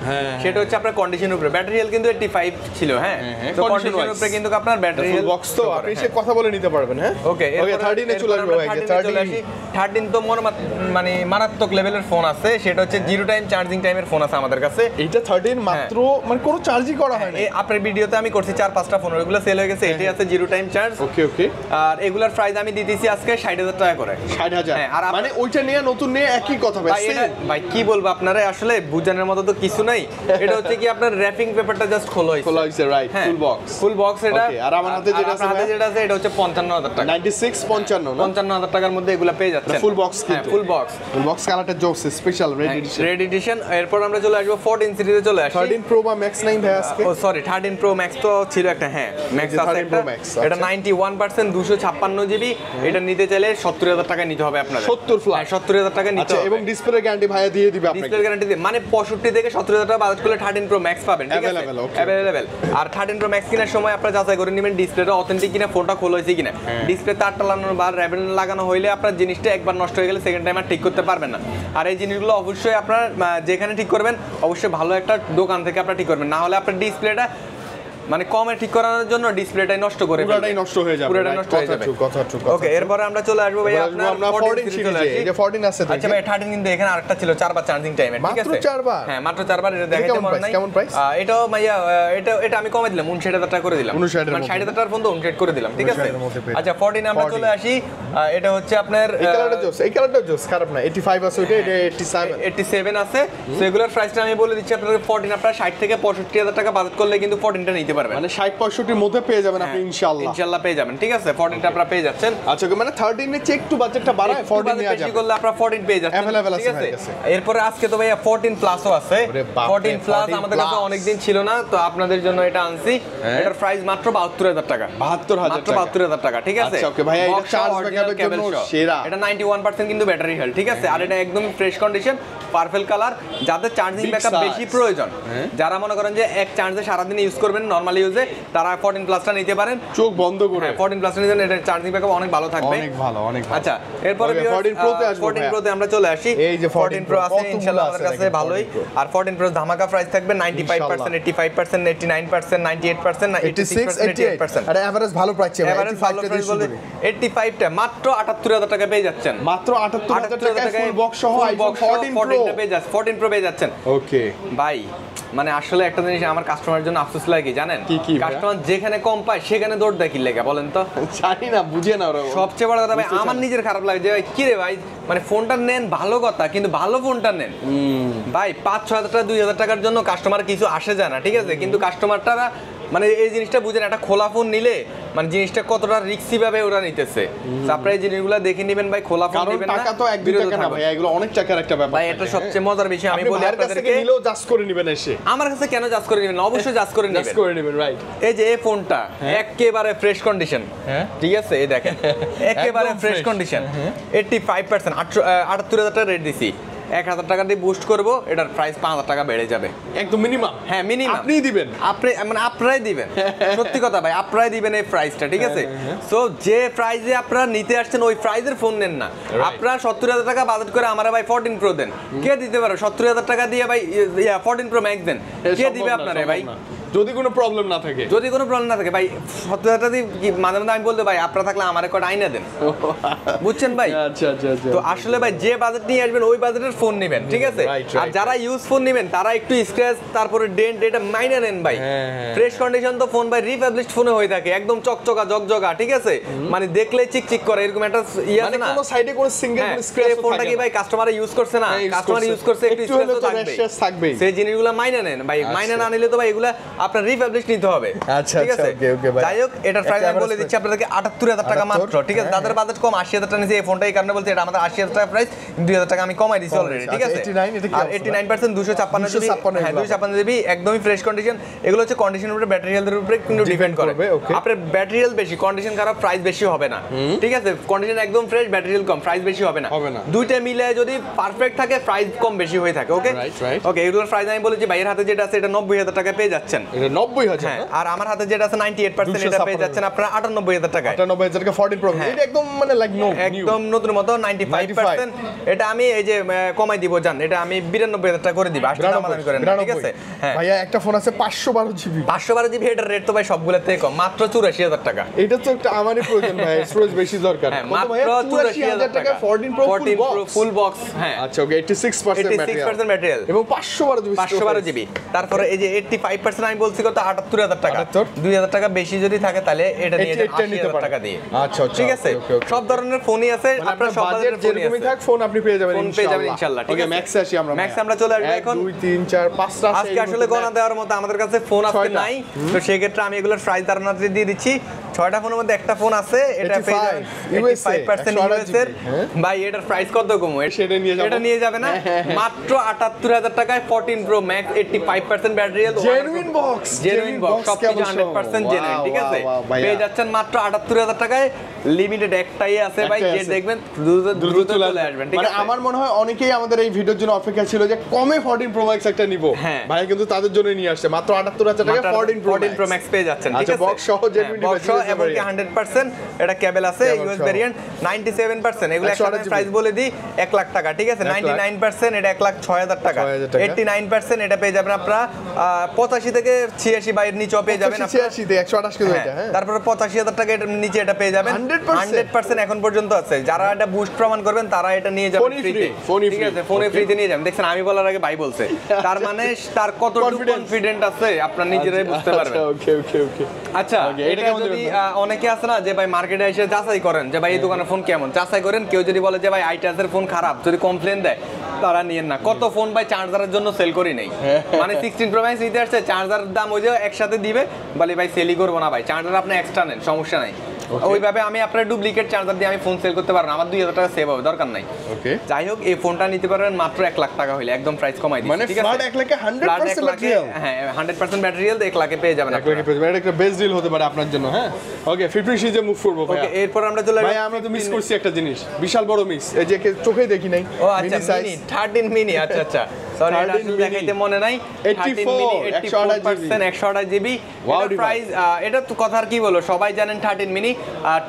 সেটা হচ্ছে আপনার কন্ডিশনের উপরে। ব্যাটারি হেলথ কিন্তু 85 ছিল। হ্যাঁ, তো কন্ডিশনের উপরে কিন্তু আপনার ব্যাটারি হেলথ বক্স তো আপনি সে কথা বলে নিতে পারবেন। হ্যাঁ, ওকে। ওকে 13 এ চলে আসবে ভাই। 13 তো মানে মারাত্মক লেভেলের ফোন আছে, সেটা হচ্ছে জিরো টাইম চার্জিং টাইমের ফোন আছে আমাদের কাছে। এইটা 13 মাত্র, মানে কোনো চার্জই করা হয় না। আপনার ভিডিওতে আমি করছি 4-5টা ফোন, ওইগুলো সেল হয়ে গেছে। এটাই আছে জিরো টাইম চার্জ। ওকে ওকে। আর এগুলার প্রাইস আমি দিতেছি আজকে 60,000 টাকা করে। 60,000, হ্যাঁ, আর মানে ওইটা নিয়ে নতুন নিয়ে একই কথা ভাই। ভাই কি বলবো আপনারা, আসলে বুঝানোর মতো তো কিছু নাই। এটা হচ্ছে কি আপনার র‍্যাপিং পেপারটা জাস্ট খোলা হইছে, রাইট? ফুল বক্স এটা। আর আমার হাতে যেটা আছে এটা হচ্ছে 55,000 টাকা। 55,000 টাকার মধ্যে এগুলা পেয়ে যাচ্ছে ফুল বক্স। কিন্তু ফুল বক্স কালারটা জোস, স্পেশাল রেড এডিশন। এরপর আমরা চলে আসবো 14 সিরিজে চলে আসি। 13 প্রো বা ম্যাক্স নাই ভাই আজকে। ও সরি, 13 প্রো ম্যাক্স তো ছিল একটা। হ্যাঁ, ম্যাক্স আছে একটা। এটা 91%, 256 জিবি। এটা নিতে চাইলে 70,000 টাকা নিতে হবে আপনাদের। 70 প্লাস 70,000 টাকা নিতে হবে। এবং ডিসপ্লে গ্যারান্টি ভাইয়া দিয়ে দিবে আপনাকে। ডিসপ্লে গ্যারান্টি দিয়ে মানে 65 থেকে 70,000 টাকা বাজেট করলে 13 প্রো ম্যাক্স পাবেন, ঠিক আছে? अवेलेबल। আর 13 প্রো ম্যাক্স কেনার সময় আপনারা যাচাই করে নেবেন ডিসপ্লেটা অথেন্টিক কিনা, ফোনটা খোলা হয়েছে কিনা। ডিসপ্লে তারটা লাগানো বা র্যাবেল লাগানো হইলে আপনার জিনিসটা একবার নষ্ট হয়ে গেলে সেকেন্ড টাইম আর ঠিক করতে পারবেন না। আর এই জিনিসগুলো অবশ্যই আপনার যেখানে ঠিক করবেন অবশ্যই ভালো একটা দোকান থেকে আপনারা ঠিক করবেন, না হলে আপনার ডিসপ্লেটা মানে কমে ঠিক করানোর জন্য ডিসপ্লেটাই নষ্ট করে পুরোটাই নষ্ট হয়ে যাবে। কথা ঠিক। ওকে, এরপর আমরা চলে আসবো ভাই আপনার 14 সিরিজে। এই যে 14 আছে। আচ্ছা ভাই 13 কিন্তু এখানে আরেকটা ছিল 4 বার চার্জিং টাইমের, ঠিক আছে? মাত্র 4 বার। হ্যাঁ, মাত্র 4 বার। এটা দেখাইতে মনে নাই। কেমন প্রাইস? এটাও ভাইয়া এটা আমি কমে দিলাম, 59,000 টাকা করে দিলাম। 59,000 মানে 60,000 টাকার ফোন তো 59 করে দিলাম, ঠিক আছে? আচ্ছা 14 আমরা চলে আসি। এটা হচ্ছে আপনার এই কালারটা জোস, খারাপ না। 85 আছে ওইটা, এটা 87 আছে। সো এগুলোর প্রাইসটা আমি বলে দিচ্ছি আপনাদের। 14 আপনারা 60 থেকে 65,000 টাকা বাজেট করলে কিন্তু 14টা নিতে পারবেন। মানে 60-65 মধ্যে পেয়ে যাবেন আপনি ইনশাআল্লাহ পেয়ে যাবেন, ঠিক আছে? 14টা আপনারা পেয়ে যাচ্ছেন। আচ্ছা, মানে 13 এর চেয়ে একটু বাজেটটা বাড়ায় 14 নিয়ে যাবেন, করলে আপনারা 14 পেয়ে যাচ্ছেন, ঠিক আছে? এরপরে আজকে তো ভাইয়া 14 প্লাসও আছে। 14 প্লাস আমাদের কাছে অনেক দিন ছিল না, তো আপনাদের জন্য এটা আনছি। এটার প্রাইস মাত্র 72,000 টাকা। 72,000 টাকা, ঠিক আছে? আচ্ছা ওকে ভাই, এটা চার্জ ব্যাকআপের জন্য সেরা। এটা 91% কিন্তু ব্যাটারি হেলথ, ঠিক আছে? আর এটা একদম ফ্রেশ কন্ডিশন, পার্পল কালার। যাদের চার্জিং ব্যাকআপ বেশি প্রয়োজন, যারা মনে করেন যে এক চার্জে সারা দিন ইউজ করবেন, নরমাল নরমাল ইউজে তারা 14 প্লাসটা নিতে পারেন চোখ বন্ধ করে। 14 প্লাসটা নিতে এটা চার্জিং ব্যাকআপ অনেক ভালো থাকবে, অনেক ভালো অনেক ভালো। আচ্ছা এরপরে 14 প্রো তে আসবো 14 প্রো তে আমরা চলে আসি। এই যে 14 প্রো আছে ইনশাআল্লাহ আমাদের কাছে ভালোই। আর 14 প্রো ধামাকা প্রাইস থাকবে 95%, 85%, 89%, 98%, 86%, 88%। আর এভারেজ ভালো প্রাইস আছে, এভারেজ ভালো প্রাইস বলে 85 টা মাত্র 78000 টাকা পেয়ে যাচ্ছেন, মাত্র 78000 টাকায় ফুল বক্স সহ আইফোন 14 টা পেয়ে যাচ্ছেন, 14 প্রো পেয়ে যাচ্ছেন। ওকে ভাই মানে আসলে একটা জিনিস আমার কাস্টমারের জন্য আফসোস লাগে জানেন, কি কাস্টমার যেখানে কম পায় সেখানে দৌড় দেয় কি লেগে বলেন তো? জানি না, বুঝে না ওরা। সবচেয়ে বড় কথা ভাই আমার নিজের খারাপ লাগে যে ভাই কি রে ভাই মানে ফোনটা নেন ভালো কথা কিন্তু ভালো ফোনটা নেন ভাই 5-6 হাজার টাকা 2,000 টাকার জন্য কাস্টমার কিছু আসে যায় না, ঠিক আছে, কিন্তু কাস্টমারটারা মানে এই জিনিসটা বুঝেন একটা খোলা ফোন নিলে মানে জিনিসটা কতটা রিস্কি ভাবে ওরা নিতেছে। আপনারা এই জিনিসগুলো দেখে নেবেন ভাই, খোলা ফোন নেবেন না, টাকা তো 1-2 টাকা না ভাই, এগুলো অনেক টাকার একটা ব্যাপার ভাই। এটা সবচেয়ে মজার বিষয় আমি বলি আপনাদেরকে, নিলেও জাজ করে নেবেন এসে। আমার কাছে কেন জাজ করে নেবেন? অবশ্যই জাজ করে নেবেন, রাইট। এই যে এই ফোনটা একেবারে ফ্রেশ কন্ডিশন, ঠিক আছে, এই দেখেন একেবারে ফ্রেশ কন্ডিশন, 85%, 78,000 টাকা রেট দিছি, 1,000 টাকা দিয়ে বুস্ট করব, এটার প্রাইস 5,000 টাকা বেড়ে যাবে একদম মিনিমাম। হ্যাঁ মিনিমাম আপনিই দিবেন, আপনি মানে আপনারাই দিবেন, সত্যি কথা ভাই আপনারাই দিবেন এই প্রাইসটা, ঠিক আছে। সো যে প্রাইসে আপনারা নিতে আসছেন ওই প্রাইসের ফোন নেন না, আপনারা 70,000 টাকা বাজেট করে আমারা ভাই 14 প্রো দেন, কে দিতে পারে? 70,000 টাকা দিয়ে ভাই 14 প্রো ম্যাক্স দেন, কে দিবে আপনারে ভাই? যদি কোনো প্রবলেম না থাকে, যদি কোনো প্রবলেম না থাকে ভাই 70,000 টাকা দিয়ে মাঝে মাঝে আমি বলতে ভাই আপনারা থাকলে আমারে কটা আইনা দেন, বুঝছেন ভাই? আচ্ছা আচ্ছা আচ্ছা। তো আসলে ভাই যে বাজেট নিয়ে আসবেন ওই বাজেটের ফোন নেবেন, ঠিক আছে। আর যারা ইউজ ফোন নেবেন তারা একটু স্ক্র্যাচ তারপরে ডেন্ট এটা মাইনে নেন ভাই। ফ্রেশ কন্ডিশন তো ফোন ভাই রিফাবলিশড ফোনে হয়ে থাকে, একদম চকচকা জকজকা, ঠিক আছে, মানে দেখলে চিকচিক করে এরকম একটা ইয়ে আছে না, কোনো সাইডে কোনো সিঙ্গেল স্ক্র্যাচ থাকে না। ফোনটা কি ভাই কাস্টমারে ইউজ করছে না, কাস্টমার ইউজ করছে একটু স্ক্র্যাচ তো থাকবে, সেই জিনিসগুলো মাইনে নেন ভাই। মাইনে না নিলে তো ভাই এগুলা আপনার রিফাবলিশড নিতে হবে, ঠিক আছে। যাই হোক এটার প্রাইস আমি বলে দিচ্ছি আপনাদেরকে 78,000 টাকা মাত্র, ঠিক আছে। তাদের বাজেট কম 80,000 টাকা নিচে এই ফোনটা এই কারণে বলছি এটা আমাদের 80,000 টাকা প্রাইস, 2,000 টাকা আমি কমাই দিছি অলরেডি, ঠিক আছে। আর 89% 256 জিবি, হ্যাঁ 256 জিবি একদমই ফ্রেশ কন্ডিশন। এগুলো হচ্ছে কন্ডিশনের উপরে ব্যাটারি হেলথের উপরে কিন্তু ডিপেন্ড করে। আপনার ব্যাটারি হেলথ বেশি, কন্ডিশন খারাপ, প্রাইস বেশি হবে না, ঠিক আছে। কন্ডিশন একদম ফ্রেশ, ব্যাটারি হেলথ কম, প্রাইস বেশি হবে না। দুইটা মিলে যদি পারফেক্ট থাকে প্রাইস কম বেশি হয়ে থাকে, ওকে ওকে। এগুলোর প্রাইস আমি বলেছি ভাইয়ের হাতে যেটা আছে এটা 90,000 টাকা পেয়ে যাচ্ছেন, এটা 90,000। হ্যাঁ আর আমার হাতে যেটা আছে 98% এটা পেয়ে যাচ্ছেন আপনারা 98,000 টাকায়। 98,000 টাকা 14 প্রো, এটা একদম মানে লাইক নো, একদম নতুন মতো 95%। এটা আমি এই যে কমাই দিব জান, এটা আমি 92,000 টাকা করে দিব, 80 টাকা দাম করেন, ঠিক আছে। হ্যাঁ ভাইয়া একটা ফোন আছে 512 জিবি, 512 জিবি, এটার রেট তো ভাই সবগুলোর থেকে কম, মাত্র 84,000 টাকা। এটা তো একটা আমারই প্রয়োজন ভাই, স্টোরেজ বেশি দরকার। মাত্র 84,000 টাকা 14 প্রো ফুল বক্স। হ্যাঁ আচ্ছা ওকে, 86% ম্যাটেরিয়াল এবং 512 জিবি, 512 জিবি। তারপরে এই যে 85% আমি বলছি কত 78,000 টাকা, 2,000 টাকা বেশি যদি থাকে তাহলে এটা নিয়ে যান 80,000 টাকা দিয়ে। আচ্ছা ঠিক আছে, সব ধরনের ফোনই আছে, আপনার সব বাজেটের যেরকমই থাক ফোন আপনি পেয়ে যাবেন ইনশাআল্লাহ। ঠিক আছে, ম্যাক্সে আসি আমরা, ম্যাক্সে আমরা চলে আসব এখন 2 3 4 5টা আজকে আসলে গোনা দেওয়ার মতো আমাদের কাছে ফোন আজকে নাই, তো সেই ক্ষেত্রে আমি এগুলোর প্রাইস ধারণা দিয়ে দিচ্ছি। 6টা ফোনের মধ্যে একটা ফোন আছে, এটা পেয়ে যাবেন 85% ইউএস এর। ভাই এটার প্রাইস কত কম, এটা নিয়ে যাবে না মাত্র 78,000 টাকায় 14 pro max 85% battery health, genuine box সবকিছু 100% জেনুইন, ঠিক আছে। পেয়ে যাচ্ছেন মাত্র 78,000 টাকায়, লিমিটেড একটাই আছে ভাই, যে দেখবেন দ্রুত চলে আসবেন, ঠিক আছে। আছে, আমার মনে হয় অনেকেই আমাদের এই ভিডিওর জন্য অপেক্ষা ছিল যে কমে 14 প্রো ম্যাক্স একটা নিব, ভাই কিন্তু তাদের জন্য নিয়ে আসছে মাত্র 78,000 টাকায় 14 প্রো ম্যাক্স পেয়ে যাচ্ছেন, ঠিক আছে। বক্স সহ জেনুইন ডিভাইস এবং 100% এটা কেবল আছে, ইউএস ভেরিয়েন্ট 97%, এগুলো একসাথে প্রাইস বলে দিই 1 লাখ টাকা, ঠিক আছে। 99% এটা 1,06,000 টাকা, 89% এটা পেয়ে যাবেন আপনারা 85 থেকে 86 বাইরের নিচে পেয়ে যাবেন, 86 তে 128 কিলো এটা, হ্যাঁ। তারপরে 85,000 টাকা এর নিচে এটা পেয়ে যাবেন, 100% এখন পর্যন্ত আছে। যারা এটা বুস্ট প্রমাণ করবেন তারা এটা নিয়ে যাবেন ফ্রিতে, ঠিক আছে, ফোনে ফ্রিতে নিয়ে যাবেন। দেখছেন আমি বলার আগে ভাই বলছে, তার মানে তার কতটুকু কনফিডেন্ট আছে আপনারা নিজেরাই বুঝতে পারবেন। ওকে ওকে ওকে। আচ্ছা এটা যদি অনেকে আছে না যে ভাই মার্কেটে এসে যাচাই করেন যে ভাই এই দোকানের ফোন কেমন, যাচাই করেন। কেউ যদি বলে যে ভাই আইটাসের ফোন খারাপ, যদি কমপ্লেন দেয় তারা নিয়েন না। কত ফোন ভাই চার্জারের জন্য সেল করি নেই, মানে 16 প্রো ম্যাক্স নিতে আসছে, চার্জারের দাম ওই যে একসাথে দিবে, বলে ভাই সেলই করবো না ভাই, চার্জার আপনি এক্সট্রা নেন, সমস্যা নাই। ওইভাবে আমি আপনার ডুপ্লিকেট চার্জার দিয়ে আমি ফোন সেল করতে পারবো না, আমার 2,000 টাকা সেভ হবে, দরকার নাই। ওকে, যাই হোক এই ফোনটা নিতে পারবেন মাত্র 1 লাখ টাকা হইলে, একদম প্রাইস কমাই দিচ্ছি, মানে ঠিক আছে। ফ্ল্যাট 1 লাখে 100% ম্যাটেরিয়াল, হ্যাঁ 100% ম্যাটেরিয়াল 1 লাখে পেয়ে যাবেন, 1 লাখে পেয়ে যাবেন। এটা একটা বেস্ট ডিল হতে পারে আপনার জন্য, হ্যাঁ। ওকে 15 সিরিজে মুভ করব ভাই। ওকে এরপর আমরা চলে ভাই, আমরা তো মিস করছি একটা জিনিস, বিশাল বড় মিস, এই যে চোখে দেখি নাই, ও আচ্ছা মিনি 13 মিনি, আচ্ছা আচ্ছা সরি এটা আসলে দেখাইতে মনে নাই 128 জিবি প্রাইস এটা তো কথা আর কি বলো সবাই জানেন 13 মিনি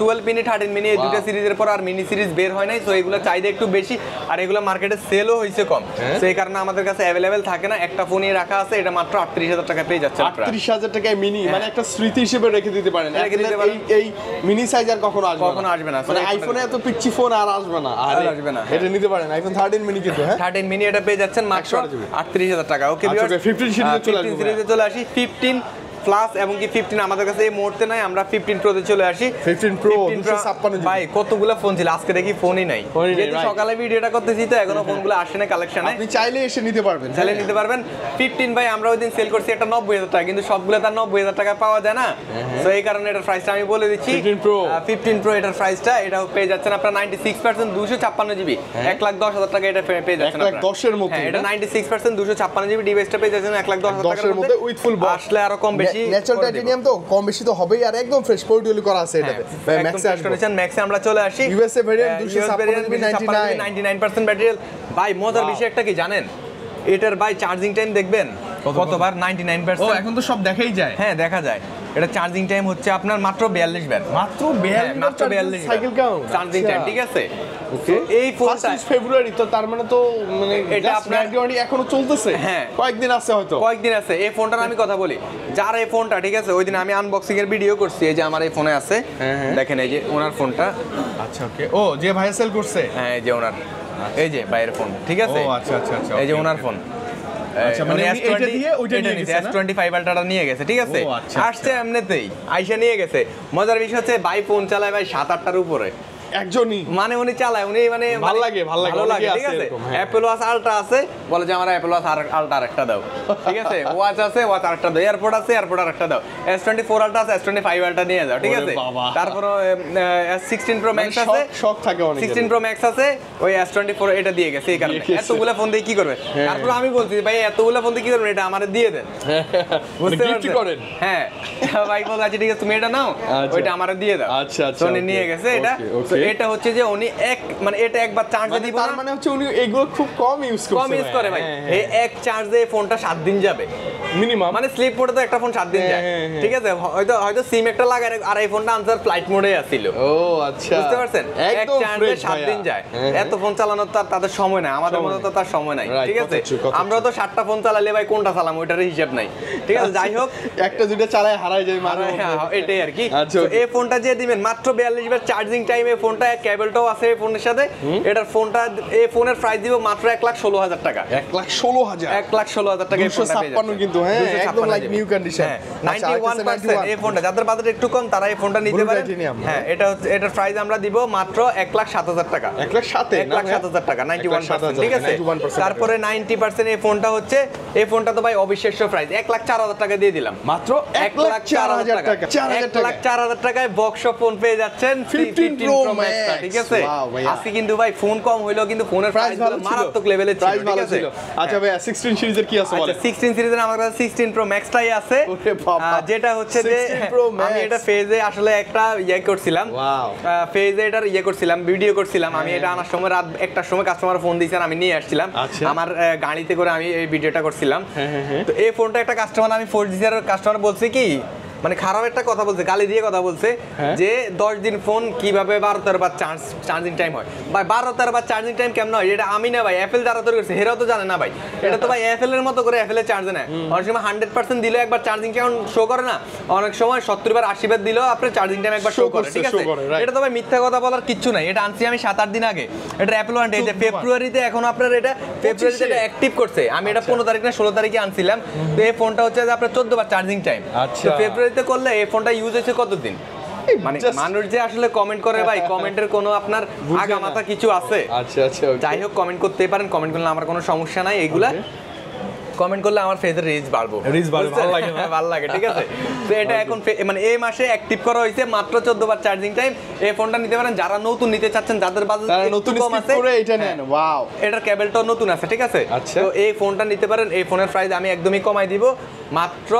12 মিনি 13 মিনি এই দুটো সিরিজের পর আর মিনি সিরিজ বের হয় নাই, সো এগুলো চাহিদা একটু বেশি আর এগুলো মার্কেটে সেলও হইছে কম, সেই কারণে আমাদের কাছে অ্যাভেলেবেল থাকে না। একটা ফোনই রাখা আছে, এটা মাত্র 38000 টাকা পেয়ে যাচ্ছে। 38000 টাকায় মিনি, মানে একটা স্মৃতি হিসেবে রেখে দিতে পারেন। এই মিনি সাইজ আর কখনো আসবে না, মানে আইফোনে এত পিচ্চি ফোন আর আসবে না, আর আসবে না। এটা নিতে পারেন আইফোন 13 মিনি কিন্তু 13 মিনি এটা পেয়ে যাচ্ছেন মাত্র 38000 টাকা। ওকে ভিউয়ার্স 15 সিরিজে চলে আসি। 15 প্লাস এবং কি 15 আমাদের কাছে এই মুহূর্তে নাই, আমরা 15 প্রো তে চলে আসি। 15 প্রো 256 ভাই কতগুলো ফোন ছিল, আজকে দেখি ফোনই নাই। যেহেতু সকালে ভিডিওটা করতেছি তো এখনো ফোনগুলো আসে না কালেকশনে। আপনি চাইলে এসে নিতে পারবেন, 15 ভাই আমরা ওইদিন সেল করছি একটা 90000 টাকা, কিন্তু সবগুলো তার 90000 টাকা পাওয়া যায় না, তো এই কারণে এটার প্রাইসটা আমি বলে দিচ্ছি। 15 প্রো এটার প্রাইসটা এটা পেয়ে যাচ্ছেন আপনারা 96% 256 জিবি 1,10,000 টাকা এটা পেয়ে যাচ্ছেন আপনারা 1,10,000 এর মধ্যে। এটা 96% 256 জিবি ডিভাইসটা পেয়ে যাচ্ছেন 1,10,000 টাকার মধ্যে উইথ ফুল বক্স। আসলে আরো কম বেশি ন্যাচারাল টাইটেনিয়াম তো কম বেশি তো হবেই, আর একদম ফ্রেশ পোর্টফোলিও করা আছে এটাতে। ম্যাক্সে আসছেন, ম্যাক্সে আমরা চলে আসি। USA variant 256 battery. ভাই মজার বিষয় একটা কি জানেন, এটার ভাই চার্জিং টাইম দেখবেন কতবার 99%। ও এখন তো সব দেখাই যায়। হ্যাঁ দেখা যায়। এটা চার্জিং টাইম হচ্ছে আপনার মাত্র 42 ব্যাট, মাত্র 42 সাইকেল কাউন্ট চার্জিং টাইম, ঠিক আছে। ওকে এই ফোনটা ফেব্রুয়ারি, তো তার মানে তো মানে এটা আপনার এখনো চলতেছে। হ্যাঁ কয়েকদিন আছে, হয়তো কয়েকদিন আছে। এই ফোনটার আমি কথা বলি, যার এই ফোনটা ঠিক আছে, ওইদিন আমি আনবক্সিং এর ভিডিও করছি, এই যে আমার এই ফোনে আছে, দেখেন এই যে ওনার ফোনটা। আচ্ছা ওকে, ও যে ভাই সেল করছে, হ্যাঁ এই যে ওনার, এই যে বাইরের ফোন, ঠিক আছে। ও আচ্ছা আচ্ছা আচ্ছা, এই যে ওনার ফোন। আচ্ছা মানে এটা দিয়ে ওইটা নিয়ে গেছে না, S25 আলট্রাটা নিয়ে গেছে, ঠিক আছে। আসছে এমনিতেই আইসা নিয়ে গেছে। মজার বিষয় হচ্ছে ভাই ফোন চালায় ভাই 7-8টার উপরে একজনই, মানে উনি চালায়, উনি মানে ভালো লাগে ঠিক আছে। অ্যাপল ওয়াচ আলট্রা আছে, বলে যে আমার অ্যাপল ওয়াচ আলট্রা আরেকটা দাও, ঠিক আছে। ওয়াচ আছে, ওয়াচ আরেকটা দাও। এয়ারপোর্ট আছে, এয়ারপোর্ট আরেকটা দাও। S24 আলট্রা আছে, S25 আলট্রা নিয়ে যাও, ঠিক আছে। তারপর S16 প্রো ম্যাক্স আছে, শক থাকে অনেক। 16 প্রো ম্যাক্স আছে, ওই S24 এটা দিয়ে গেছে। এই কারণে এতগুলো ফোন দিয়ে কি করবে? তারপর আমি বলছি ভাই এতগুলো ফোন দিয়ে কি করবেন, এটা আমারে দিয়ে দেন, বুঝতে পারছেন? হ্যাঁ ভাই বল আছে, ঠিক আছে তুমি এটা নাও, ওইটা আমারে দিয়ে দাও। আচ্ছা আচ্ছা, উনি নিয়ে গেছে এটা। এটা হচ্ছে যে উনি মানে এটা একবার চার্জে দিব না, তার মানে হচ্ছে উনি এগুলো খুব কম ইউজ করে ভাই। এই এক চার্জে ফোনটা 7 দিন যাবে মিনিমাম, মানে স্লিপ মোডে তো একটা ফোন 7 দিন যায়, ঠিক আছে। হয়তো সিম একটা লাগায় আর এই ফোনটা আনসার ফ্লাইট মোডে আছিল। ও আচ্ছা, বুঝতে পারছেন, এক চার্জে 7 দিন যায়। এত ফোন চালানোর তো তাদের সময় নাই, আমাদের মতো তো তার সময় নাই, ঠিক আছে। আমরা তো 7টা ফোন চালালে ভাই কোনটা চালাম ওইটার হিসাব নাই, ঠিক আছে। যাই হোক একটা দুইটা চালায় হারায় যায় মানে, এটাই আর কি। এই ফোনটা যে দিবেন মাত্র 42 বার চার্জিং টাইম, এই ফোনটা কেবলটাও আছে এই ফোনের সাথে। এটার ফোনটা এই ফোনের প্রাইস দিব মাত্র 1,16,000 টাকা। 1,16,000 টাকা এই ফোনটা পেয়ে যাবেন কিন্তু। হ্যাঁ একদম লাইক নিউ কন্ডিশন। 91% এই ফোনটা যাদের বাজেট একটু কম তারা এই ফোনটা নিতে পারে। হ্যাঁ এটা হচ্ছে, এটার প্রাইস আমরা দিব মাত্র 1,07,000 টাকা। 1,07,000 টাকা 91%, ঠিক আছে। তারপরে 90% এই ফোনটা হচ্ছে, এই ফোনটা তো ভাই অবিশ্বাস্য প্রাইস, 1,04,000 টাকা দিয়ে দিলাম মাত্র 1,04,000 টাকা। 1,04,000 টাকায় বক্স ফোন পেয়ে যাচ্ছেন 15 প্রো ম্যাক্স, ঠিক আছে। আজকে কিন্তু ভাই ফোন কম হইলো কিন্তু ফোনের প্রাইস মারাত্মক লেভেলে ছিল, ঠিক আছে। আচ্ছা ভাই 16 সিরিজের কি আছে বলেন? 16 সিরিজের আমার কাছে 16 প্রো ম্যাক্সটাই আছে, যেটা হচ্ছে যে আমি এটা ফেজে আসলে একটা করছিলাম, ফেজে এটার করছিলাম, ভিডিও করছিলাম। আমি এটা আনার সময় রাত 1টার সময় কাস্টমার ফোন দিয়েছেন, আমি নিয়ে আসছিলাম আমার গাড়িতে করে, আমি এই ভিডিওটা করছিলাম। তো এই ফোনটা একটা কাস্টমার আমি 4G এর কাস্টমার বলছে কি, মানে খারাপ একটা কথা বলছে, গালি দিয়ে কথা বলছে যে 10 দিন ফোন কিভাবে 12-13 বার চার্জিং টাইম হয়। ভাই 12-13 বার চার্জিং টাইম কেমন হয় এটা আমি না ভাই, অ্যাপেল যারা তৈরি করছে হেরাও তো জানে না ভাই। এটা তো ভাই অ্যাপেলের মতো করে অ্যাপেলের চার্জ নেয়। অনেক সময় 100% দিলেও একবার চার্জিং টাইম শো করে না, অনেক সময় 70 বার 80 বার দিলেও আপনার চার্জিং টাইম একবার শো করে, ঠিক আছে। এটা তো ভাই মিথ্যা কথা বলার কিচ্ছু নাই। এটা আনছি আমি 7-8 দিন আগে। এটা অ্যাপেল ওয়ারেন্টি, এই যে ফেব্রুয়ারিতে এখন আপনার এটা ফেব্রুয়ারিতে এটা অ্যাক্টিভ করছে। আমি এটা 15 তারিখ না 16 তারিখে আনছিলাম। তো এই ফোনটা হচ্ছে যে আপনার 14 বার চার্জিং টাইম। তো ফেব্রুয়ারিতে করলে এই ফোনটা ইউজ হয়েছে কতদিন? মানে মানুষ যে আসলে কমেন্ট করে ভাই, কমেন্টের কোনো আপনার আগা মাথা কিছু আছে? আচ্ছা আচ্ছা, যাই হোক কমেন্ট করতেই পারেন, কমেন্ট করলে আমার কোনো সমস্যা নাই। এইগুলা কমেন্ট করলে আমার ফেজের রিচ বাড়বো, ভালো লাগে, ভালো লাগে, ঠিক আছে। তো এটা এখন মানে এই মাসে অ্যাক্টিভ করা হয়েছে, মাত্র 14 বার চার্জিং টাইম। এই ফোনটা নিতে পারেন যারা নতুন নিতে চাচ্ছেন, যাদের বাজেট নতুন কম আছে এটা নেন। ওয়াও, এটার কেবলটাও নতুন আছে, ঠিক আছে। তো এই ফোনটা নিতে পারেন। এই ফোনের প্রাইস আমি একদমই কমাই দিব, মাত্র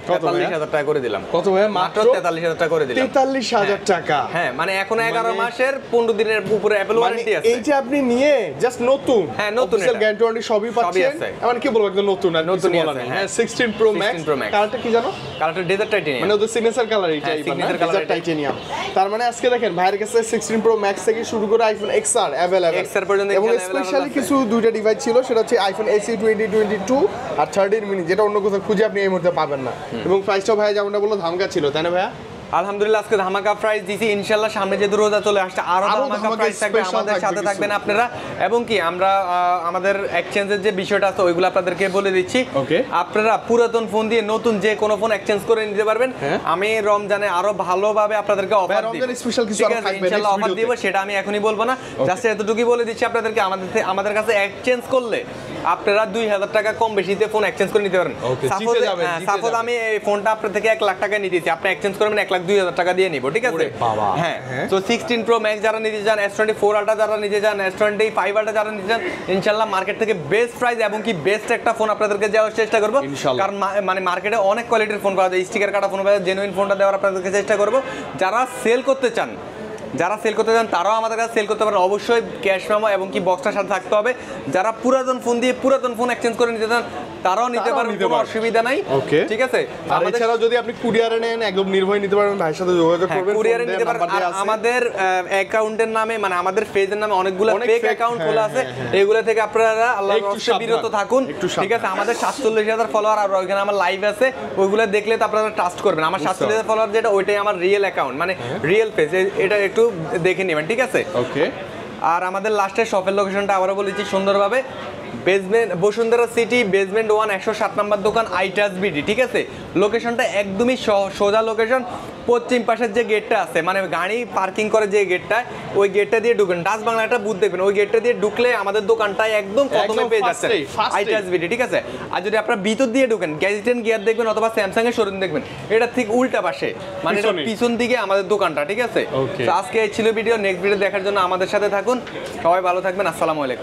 43,000 টাকা করে দিলাম। কত ভাই? মাত্র 43,000 টাকা করে দিলাম। 43,000 টাকা। হ্যাঁ, মানে এখন 11 মাসের 15 দিনের উপরে অ্যাপল ওয়ারেন্টি আছে। এই যে আপনি নিয়ে জাস্ট নতুন, হ্যাঁ নতুন, অফিশিয়াল গ্যারান্টি ওয়ারেন্টি সবই পাচ্ছেন। মানে কি বলবো, একদম নতুন আর নতুন কিছু বলার নেই। হ্যাঁ 16 প্রো ম্যাক্স। কালারটা কি জানো? কালারটা ডেজার্ট টাইটেনিয়াম, মানে ওদের সিগনেচার কালার এটাই, ডেজার্ট টাইটেনিয়াম। তার মানে আজকে দেখেন ভাইয়ের কাছে 16 প্রো ম্যাক্স থেকে শুরু করে আইফোন XR अवेलेबल, XR পর্যন্ত এবং স্পেশালি কিছু দুইটা ডিভাইস ছিল, সেটা হচ্ছে আইফোন SE 2022 আর 13 মিনি, যেটা অন্য কোথাও খুঁজে আপনি এই মুহূর্তে পাবেন না। এবং প্রাইসটাও ভাইয়া যেমনটা বললো ধামকা ছিল, তাই না ভাইয়া? আলহামদুলিল্লাহ আজকে ধামাকা প্রাইস দিছি। ইনশাআল্লাহ সামনে যে রোজা চলে আসছে আরো ধামাকা প্রাইস থাকবে, আমাদের সাথে থাকবেন আপনারা। এবং কি আমরা আমাদের এক্সচেঞ্জের যে বিষয়টা আছে ওইগুলো আপনাদেরকে বলে দিচ্ছি। আপনারা পুরাতন ফোন দিয়ে নতুন যে কোনো ফোন এক্সচেঞ্জ করে নিতে পারবেন। আমি রমজানে আরো ভালোভাবে আপনাদেরকে অফার দিব, রমজান স্পেশাল কিছু আর থাকবে, ইনশাআল্লাহ অফার দিব, সেটা আমি এখনই বলবো না, জাস্ট এতটুকুই বলে দিচ্ছি আপনাদেরকে। আমাদের কাছে এক্সচেঞ্জ করলে আপনারা 2,000 টাকা কম বেশিতে ফোন এক্সচেঞ্জ করে নিতে পারেন। সাপোজ আমি এই ফোনটা আপনার থেকে 1 লাখ টাকা নিতেছি, আপনি এক্সচেঞ্জ করবেন 1,02,000 টাকা দিয়ে নিব, ঠিক আছে? হ্যাঁ, তো 16 প্রো ম্যাক্স যারা নিতে চান, S24 আলট্রা যারা নিতে চান, S25 আলট্রা যারা নিতে চান, ইনশাআল্লাহ মার্কেট থেকে বেস্ট প্রাইস এবং কি বেস্ট একটা ফোন আপনাদেরকে দেওয়ার চেষ্টা করব। কারণ মানে মার্কেটে অনেক কোয়ালিটির ফোন পাওয়া যায়, স্টিকার কাটা ফোন পাওয়া যায়, জেনুইন ফোনটা দেওয়ার আপনাদেরকে চেষ্টা করব। যারা সেল করতে চান তারাও আমাদের কাছে সেল করতে পারেন, অবশ্যই ক্যাশ মেমো এবং কি বক্সটার সাথে থাকতে হবে। যারা পুরাতন ফোন দিয়ে পুরাতন ফোন এক্সচেঞ্জ করে নিতে চান তারাও নিতে পারেন, কোনো অসুবিধা নাই, ঠিক আছে? আর এছাড়াও যদি আপনি কুরিয়ারে নেন একদম নির্ভয় নিতে পারবেন, ভাইয়ের সাথে যোগাযোগ করবেন, কুরিয়ারে নিতে পারেন। আর আমাদের অ্যাকাউন্টের নামে, মানে আমাদের পেজের নামে অনেকগুলো ফেক অ্যাকাউন্ট খোলা আছে, এগুলো থেকে আপনারা আল্লাহর রাস্তায় বিরত থাকুন, ঠিক আছে? আমাদের 47,000 ফলোয়ার আর ওইখানে আমার লাইভ আছে, ওইগুলো দেখলে তো আপনারা ট্রাস্ট করবেন। আমার 47,000 ফলোয়ার যেটা, ওইটাই আমার রিয়েল অ্যাকাউন্ট, মানে রিয়েল পেজ, এটা একটু দেখে নেবেন, ঠিক আছে? ওকে। আর আমাদের লাস্টের শপের লোকেশনটা আবারও বলেছি সুন্দরভাবে, বেসমেন্ট বসুন্ধরা সিটি, বেসমেন্ট 1 107 নম্বর দোকান, আইটাস বিডি, ঠিক আছে? লোকেশনটা একদমই সোজা লোকেশন। পশ্চিম পাশের যে গেটটা আছে, মানে গাড়ি পার্কিং করে যে গেটটা, ওই গেটটা দিয়ে ঢুকেন, ডাচ বাংলা একটা বুথ দেখবেন, ওই গেটটা দিয়ে ঢুকলে আমাদের দোকানটাই একদম প্রথমে পেয়ে যাচ্ছেন, আইটাস বিডি, ঠিক আছে? আর যদি আপনারা ভিতর দিয়ে ঢুকেন, গ্যাজেটেন গিয়ার দেখবেন অথবা স্যামসাং এর শোরুম দেখবেন, এটা ঠিক উল্টা পাশে, মানে এটা পিছন দিকে আমাদের দোকানটা, ঠিক আছে? তো আজকে এই ছিল ভিডিও। নেক্সট ভিডিও দেখার জন্য আমাদের সাথে থাকুন, সবাই ভালো থাকবেন, আসসালামু আলাইকুম।